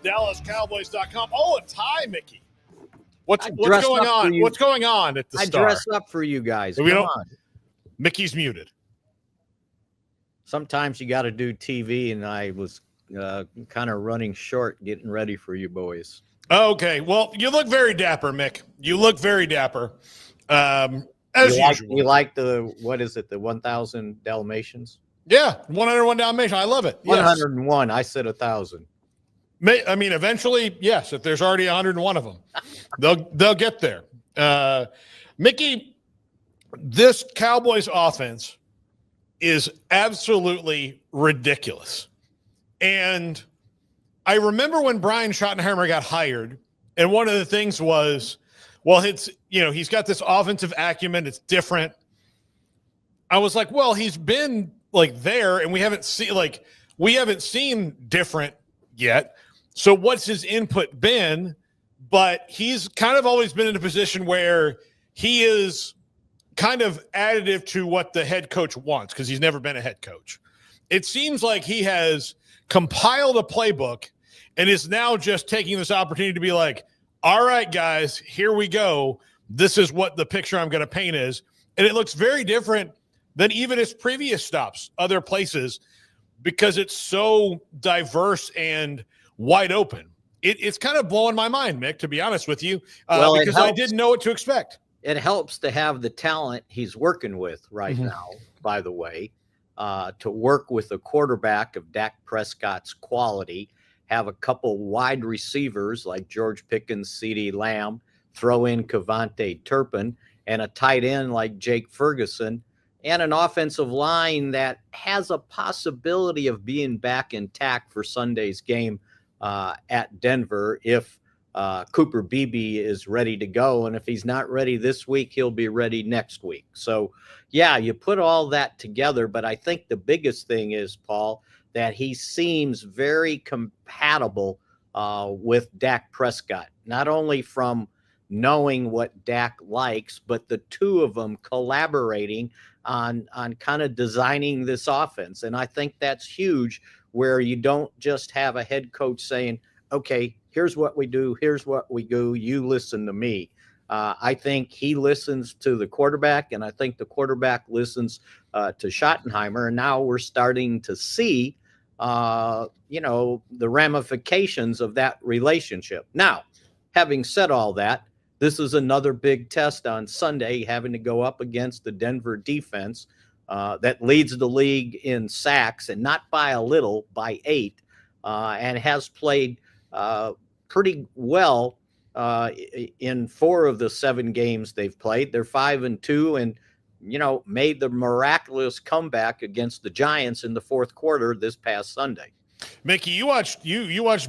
DallasCowboys.com. Oh, a tie, Mickey. What's going on? What's going on at the Star? I dress up for you guys. Come on. Mickey's muted. Sometimes you got to do TV, and I was kind of running short getting ready for you boys. Okay. Well, you look very dapper, Mick. You look very dapper. As usual. You like the 1,000 Dalmatians? Yeah, 101 Dalmatians. I love it. 101. Yes. I said 1,000. I mean, eventually, yes. If there's already 101 of them, they'll get there. Mickey, this Cowboys offense is absolutely ridiculous. And I remember when Brian Schottenheimer got hired, and one of the things was, well, he's got this offensive acumen. It's different. I was like, well, he's been there, and we haven't seen different yet. So what's his input been? But he's kind of always been in a position where he is kind of additive to what the head coach wants because he's never been a head coach. It seems like he has compiled a playbook and is now just taking this opportunity to be like, all right, guys, here we go. This is what the picture I'm going to paint is. And it looks very different than even his previous stops, other places, because it's so diverse and wide open. It's kind of blowing my mind, Mick, to be honest with you, because I didn't know what to expect. It helps to have the talent he's working with right now, by the way, to work with a quarterback of Dak Prescott's quality, have a couple wide receivers like George Pickens, CeeDee Lamb, throw in Javonte Turpin, and a tight end like Jake Ferguson, and an offensive line that has a possibility of being back intact for Sunday's game at Denver if Cooper Beebe is ready to go. And if he's not ready this week, he'll be ready next week. So, yeah, you put all that together. But I think the biggest thing is, Paul, that he seems very compatible with Dak Prescott, not only from knowing what Dak likes, but the two of them collaborating on kind of designing this offense. And I think that's huge, where you don't just have a head coach saying, okay, here's what we do, here's what we do, you listen to me. I think he listens to the quarterback, and I think the quarterback listens to Schottenheimer. And now we're starting to see, the ramifications of that relationship. Now, having said all that, this is another big test on Sunday, having to go up against the Denver defense that leads the league in sacks, and not by a little, by 8, and has played pretty well in 4 of the 7 games they've played. They're 5-2 and, made the miraculous comeback against the Giants in the fourth quarter this past Sunday. Mickey, you watched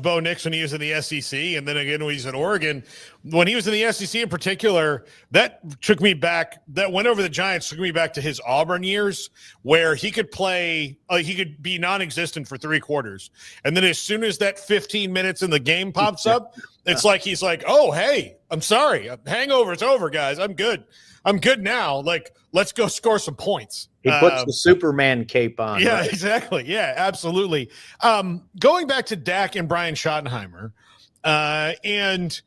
Bo Nix when he was in the SEC, and then again when he's in Oregon. When he was in the SEC in particular, that took me back. That went over the Giants, took me back to his Auburn years, where he could play. He could be non-existent for 3 quarters, and then as soon as that 15 minutes in the game pops up, it's like he's like, "Oh, hey, I'm sorry, hangover's over, guys. I'm good. I'm good now. Like, let's go score some points." He puts the Superman cape on. Yeah, right? Exactly. Yeah, absolutely. Going back to Dak and Brian Schottenheimer, and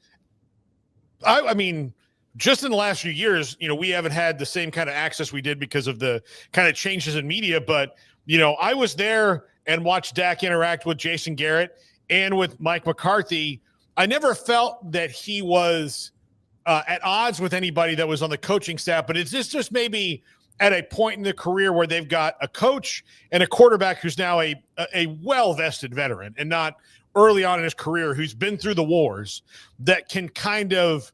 I mean, just in the last few years, we haven't had the same kind of access we did because of the kind of changes in media. But, I was there and watched Dak interact with Jason Garrett and with Mike McCarthy. I never felt that he was at odds with anybody that was on the coaching staff, but it's just maybe at a point in the career where they've got a coach and a quarterback who's now a well-vested veteran, and not early on in his career who's been through the wars, that can kind of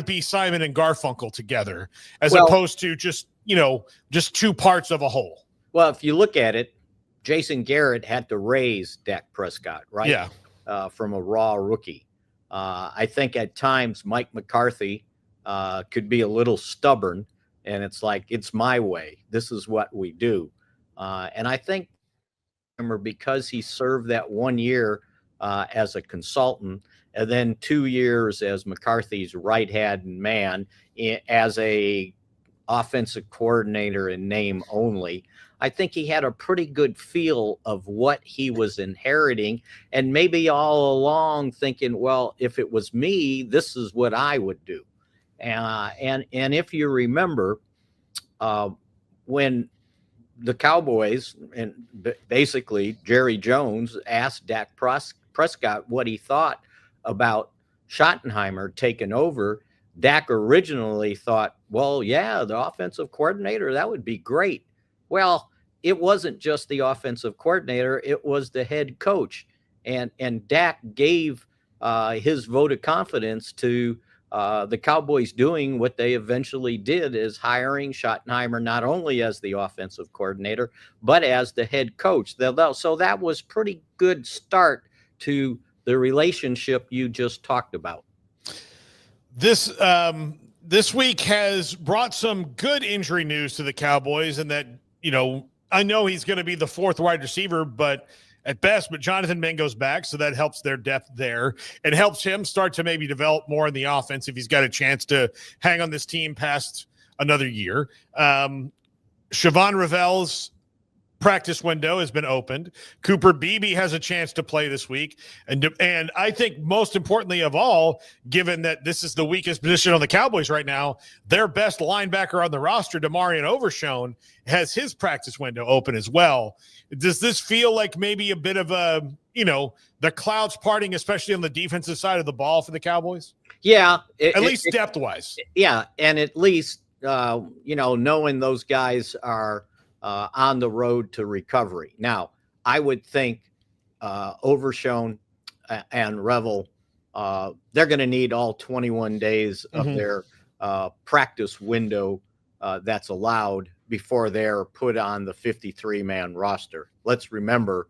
be Simon and Garfunkel together, as opposed to just 2 parts of a whole. Well, if you look at it, Jason Garrett had to raise Dak Prescott, right? Yeah. From a raw rookie. I think at times Mike McCarthy could be a little stubborn, and it's like, it's my way. This is what we do. And I think because he served that 1 year as a consultant, and then 2 years as McCarthy's right-hand man as a offensive coordinator in name only, I think he had a pretty good feel of what he was inheriting, and maybe all along thinking, well, if it was me, this is what I would do. And if you remember, when the Cowboys and basically Jerry Jones asked Dak Prescott what he thought about Schottenheimer taking over, Dak originally thought, well, yeah, the offensive coordinator, that would be great. Well, it wasn't just the offensive coordinator, it was the head coach. And Dak gave his vote of confidence to the Cowboys doing what they eventually did, is hiring Schottenheimer not only as the offensive coordinator, but as the head coach. So that was pretty good start to the relationship you just talked about. This week has brought some good injury news to the Cowboys, and that, I know he's going to be the fourth wide receiver, but at best, but Jonathan Mingo's back, so that helps their depth there. It helps him start to maybe develop more in the offense if he's got a chance to hang on this team past another year. Siobhan Ravel's practice window has been opened. Cooper Beebe has a chance to play this week. And I think most importantly of all, given that this is the weakest position on the Cowboys right now, their best linebacker on the roster, Demarion Overshone, has his practice window open as well. Does this feel like maybe a bit of a, the clouds parting, especially on the defensive side of the ball for the Cowboys? Yeah. At least depth-wise. Yeah, and at least, knowing those guys are on the road to recovery. Now, I would think Overshone and Revel, they're going to need all 21 days of their practice window that's allowed before they're put on the 53-man roster. Let's remember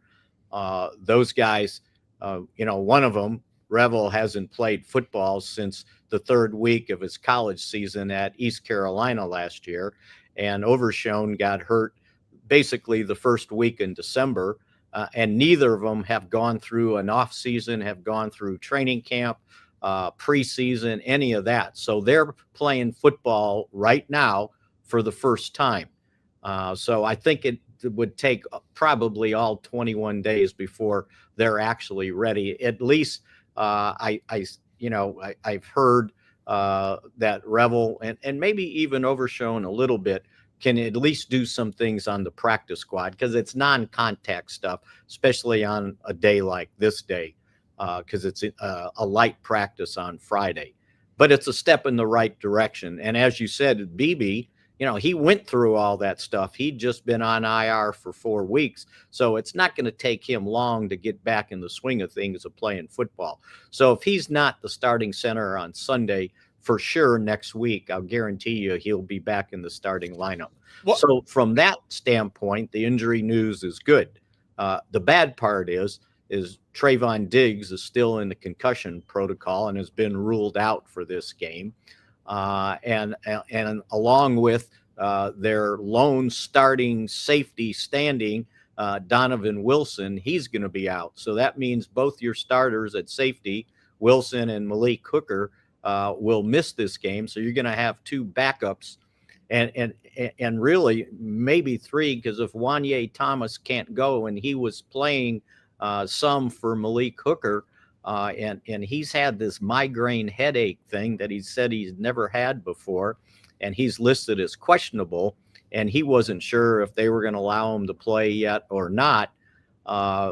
those guys, one of them, Revel, hasn't played football since the third week of his college season at East Carolina last year, and Overshone got hurt basically the first week in December, and neither of them have gone through an off season, have gone through training camp, preseason, any of that. So they're playing football right now for the first time. So I think it would take probably all 21 days before they're actually ready. At least I've heard that Revel and maybe even Overshone a little bit can at least do some things on the practice squad, because it's non-contact stuff, especially on a day like this day, because it's a light practice on Friday. But it's a step in the right direction. And as you said, Beebe, he went through all that stuff. He'd just been on IR for 4 weeks. So it's not going to take him long to get back in the swing of things of playing football. So if he's not the starting center on Sunday, for sure next week, I'll guarantee you he'll be back in the starting lineup. Well, so from that standpoint, the injury news is good. The bad part is Trayvon Diggs is still in the concussion protocol and has been ruled out for this game. And along with their lone starting safety standing, Donovan Wilson, he's going to be out. So that means both your starters at safety, Wilson and Malik Hooker, will miss this game. So you're going to have 2 backups and really maybe 3, because if Wanye Thomas can't go, and he was playing some for Malik Hooker, and he's had this migraine headache thing that he said he's never had before, and he's listed as questionable, and he wasn't sure if they were going to allow him to play yet or not.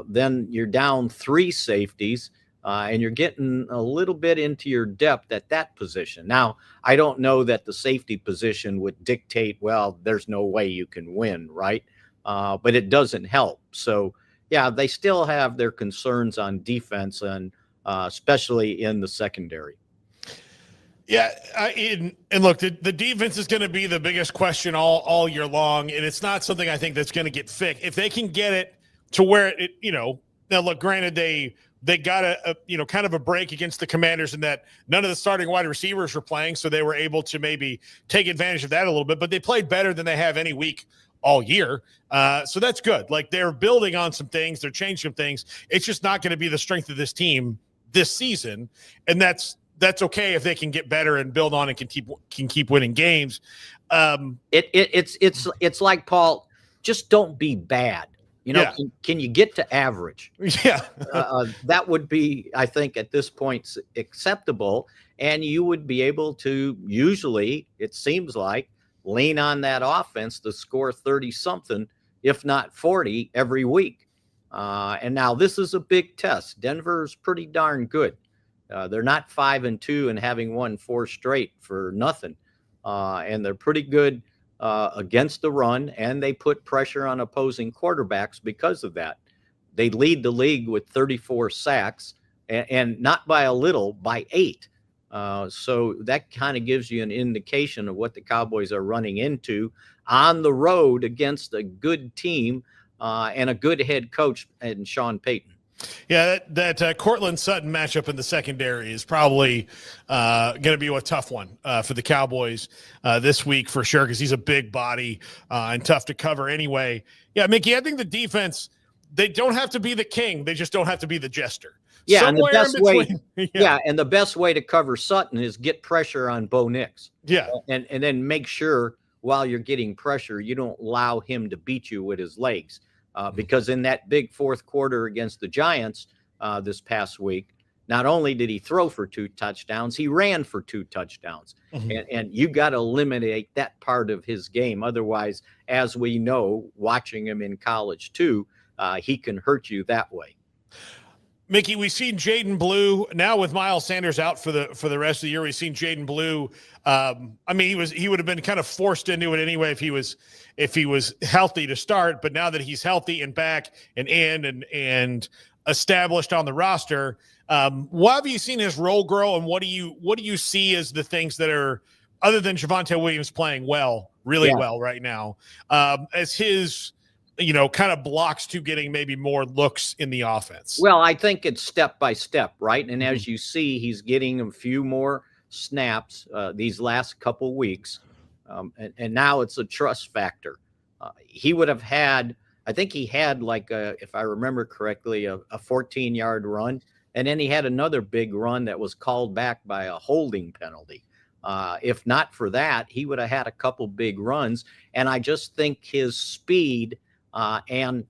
Then you're down 3 safeties. And you're getting a little bit into your depth at that position. Now, I don't know that the safety position would dictate, well, there's no way you can win, right? But it doesn't help. So, yeah, they still have their concerns on defense, and especially in the secondary. Yeah, and look, the defense is going to be the biggest question all year long, and it's not something I think that's going to get fixed. If they can get it to where it, now look, granted, they got a kind of a break against the Commanders in that none of the starting wide receivers were playing, so they were able to maybe take advantage of that a little bit, but they played better than they have any week all year. So that's good. Like, they're building on some things, they're changing some things. It's just not going to be the strength of this team this season, and that's okay if they can get better and build on and can keep winning games. It's like, Paul, just don't be bad. Can you get to average? Yeah. That would be, I think, at this point acceptable. And you would be able to usually, it seems like, lean on that offense to score 30-something, if not 40, every week. And now this is a big test. Denver's pretty darn good. They're not 5-2 and having won 4 straight for nothing. And they're pretty good against the run, and they put pressure on opposing quarterbacks because of that. They lead the league with 34 sacks, and not by a little, by 8. So that kind of gives you an indication of what the Cowboys are running into on the road against a good team and a good head coach and Sean Payton. Yeah, that Cortland Sutton matchup in the secondary is probably going to be a tough one for the Cowboys this week for sure, because he's a big body and tough to cover anyway. Yeah, Mickey, I think the defense, they don't have to be the king. They just don't have to be the jester. Yeah, somewhere and the best way, yeah, and the best way to cover Sutton is get pressure on Bo Nix. Yeah, and then make sure while you're getting pressure, you don't allow him to beat you with his legs. Because in that big fourth quarter against the Giants this past week, not only did he throw for 2 touchdowns, he ran for 2 touchdowns. And you got to eliminate that part of his game. Otherwise, as we know, watching him in college too, he can hurt you that way. Mickey, we've seen Jaden Blue now with Miles Sanders out for the rest of the year. We've seen Jaden Blue. I mean, he would have been kind of forced into it anyway if he was healthy to start. But now that he's healthy and back and established on the roster, what have you seen his role grow, and what do you see as the things that are, other than Javonte Williams playing really well right now, as his kind of blocks to getting maybe more looks in the offense? Well, I think it's step by step, right? And as you see, he's getting a few more snaps these last couple weeks. And now it's a trust factor. He would have had, I think he had if I remember correctly, a 14-yard run. And then he had another big run that was called back by a holding penalty. If not for that, he would have had a couple big runs. And I just think his speed and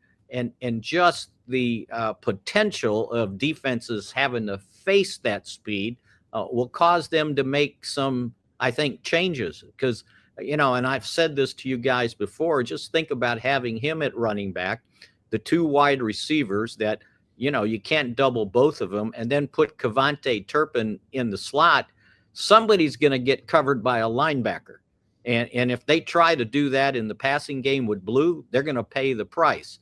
just the potential of defenses having to face that speed will cause them to make some, I think, changes. Because, and I've said this to you guys before, just think about having him at running back, the 2 wide receivers that, you can't double both of them, and then put Javonte Turpin in the slot. Somebody's going to get covered by a linebacker. And if they try to do that in the passing game with Blue, they're going to pay the price.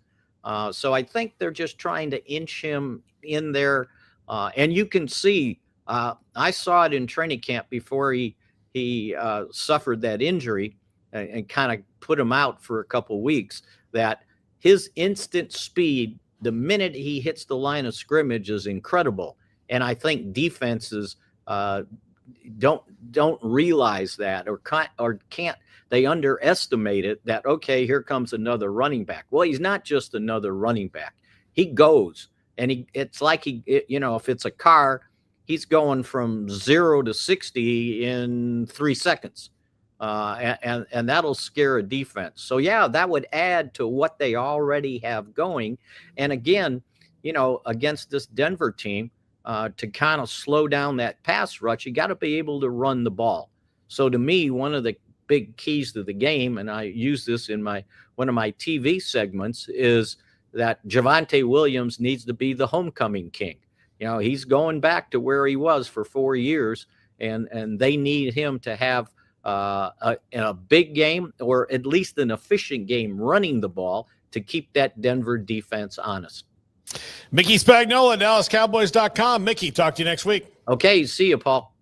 So I think they're just trying to inch him in there. And you can see, I saw it in training camp before he suffered that injury and kind of put him out for a couple weeks, that his instant speed, the minute he hits the line of scrimmage, is incredible. And I think defenses don't realize that or can't they underestimate it, that okay, here comes another running back. Well, he's not just another running back. He goes, and it's like if it's a car, he's going from 0 to 60 in 3 seconds. And that'll scare a defense. So yeah, that would add to what they already have going. And again, against this Denver team, to kind of slow down that pass rush, you got to be able to run the ball. So to me, one of the big keys to the game, and I use this in one of my TV segments, is that Javonte Williams needs to be the homecoming king. He's going back to where he was for 4 years, and they need him to have a big game, or at least an efficient game running the ball, to keep that Denver defense honest. Mickey Spagnola, DallasCowboys.com. Mickey, talk to you next week. Okay, see you, Paul.